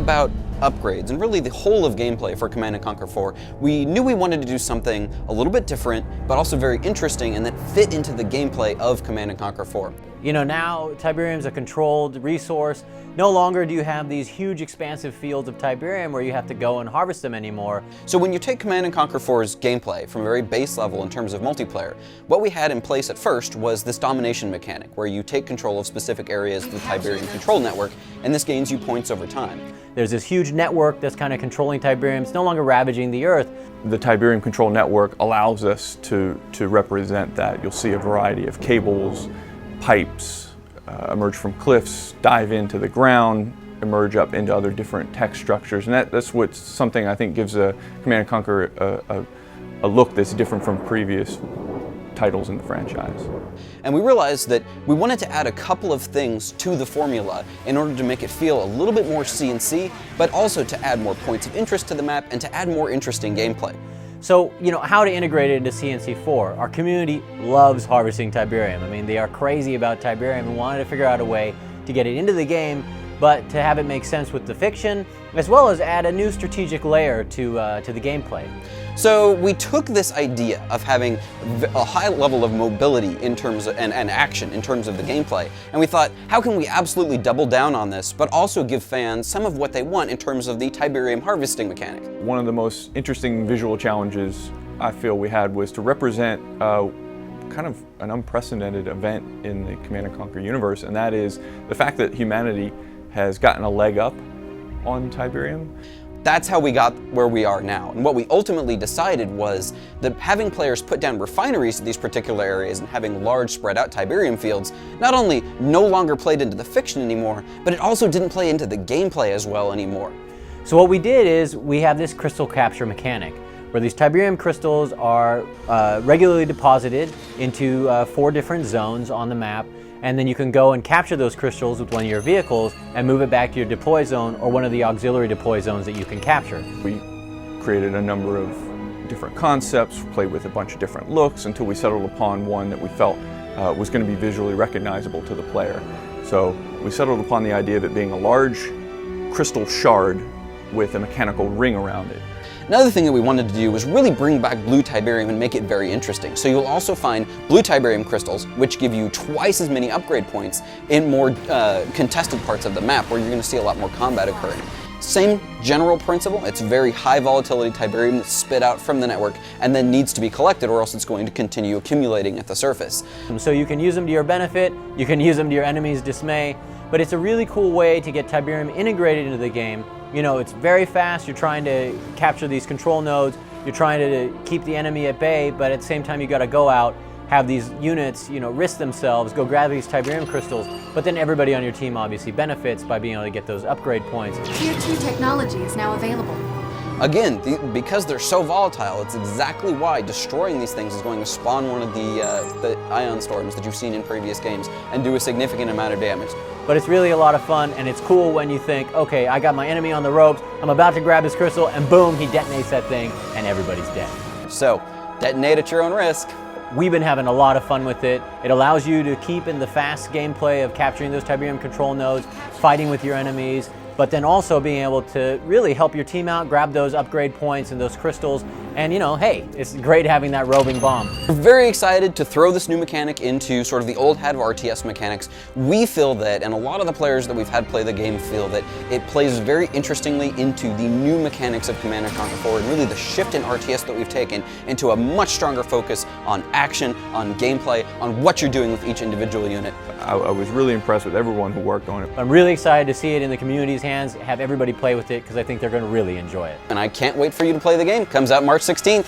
about upgrades and really the whole of gameplay for Command & Conquer 4, we knew we wanted to do something a little bit different, but also very interesting and that fit into the gameplay of Command & Conquer 4. You know, now Tiberium's a controlled resource. No longer do you have these huge expansive fields of Tiberium where you have to go and harvest them anymore. So when you take Command & Conquer 4's gameplay from a very base level in terms of multiplayer, what we had in place at first was this domination mechanic where you take control of specific areas of the Tiberium control network, and this gains you points over time. There's this huge network that's kind of controlling Tiberium. It's no longer ravaging the Earth. The Tiberium control network allows us to represent that. You'll see a variety of cables, pipes, emerge from cliffs, dive into the ground, emerge up into other different tech structures, and that's what's something I think gives a Command & Conquer a look that's different from previous titles in the franchise. And we realized that we wanted to add a couple of things to the formula in order to make it feel a little bit more CNC, but also to add more points of interest to the map and to add more interesting gameplay. So, you know, how to integrate it into CNC4. Our community loves harvesting Tiberium. I mean, they are crazy about Tiberium and wanted to figure out a way to get it into the game, but to have it make sense with the fiction, as well as add a new strategic layer to the gameplay. So we took this idea of having a high level of mobility in terms of, and action in terms of the gameplay, and we thought, how can we absolutely double down on this, but also give fans some of what they want in terms of the Tiberium harvesting mechanic? One of the most interesting visual challenges I feel we had was to represent kind of an unprecedented event in the Command & Conquer universe, and that is the fact that humanity has gotten a leg up on Tiberium. That's how we got where we are now. And what we ultimately decided was that having players put down refineries to these particular areas and having large spread out Tiberium fields not only no longer played into the fiction anymore, but it also didn't play into the gameplay as well anymore. So what we did is we have this crystal capture mechanic where these Tiberium crystals are regularly deposited into 4 different zones on the map, and then you can go and capture those crystals with one of your vehicles and move it back to your deploy zone or one of the auxiliary deploy zones that you can capture. We created a number of different concepts, played with a bunch of different looks until we settled upon one that we felt was going to be visually recognizable to the player. So we settled upon the idea of it being a large crystal shard with a mechanical ring around it. Another thing that we wanted to do was really bring back blue Tiberium and make it very interesting. So you'll also find blue Tiberium crystals, which give you twice as many upgrade points in more contested parts of the map where you're going to see a lot more combat occurring. Same general principle, it's very high volatility Tiberium that's spit out from the network and then needs to be collected or else it's going to continue accumulating at the surface. So you can use them to your benefit, you can use them to your enemy's dismay, but it's a really cool way to get Tiberium integrated into the game. You know, it's very fast, you're trying to capture these control nodes, you're trying to keep the enemy at bay, but at the same time you gotta go out, have these units, you know, risk themselves, go grab these Tiberium crystals, but then everybody on your team obviously benefits by being able to get those upgrade points. Tier 2 technology is now available. Again, because they're so volatile, it's exactly why destroying these things is going to spawn one of the ion storms that you've seen in previous games and do a significant amount of damage. But it's really a lot of fun, and it's cool when you think, okay, I got my enemy on the ropes, I'm about to grab his crystal, and boom, he detonates that thing, and everybody's dead. So, detonate at your own risk. We've been having a lot of fun with it. It allows you to keep in the fast gameplay of capturing those Tiberium control nodes, fighting with your enemies, but then also being able to really help your team out, grab those upgrade points and those crystals, and you know, hey, it's great having that roving bomb. We're very excited to throw this new mechanic into sort of the old hat of RTS mechanics. We feel that, and a lot of the players that we've had play the game feel that it plays very interestingly into the new mechanics of Command & Conquer 4 and really the shift in RTS that we've taken into a much stronger focus on action, on gameplay, on what you're doing with each individual unit. I was really impressed with everyone who worked on it. I'm really excited to see it in the community's hands, have everybody play with it, because I think they're going to really enjoy it. And I can't wait for you to play the game. Comes out March 16th.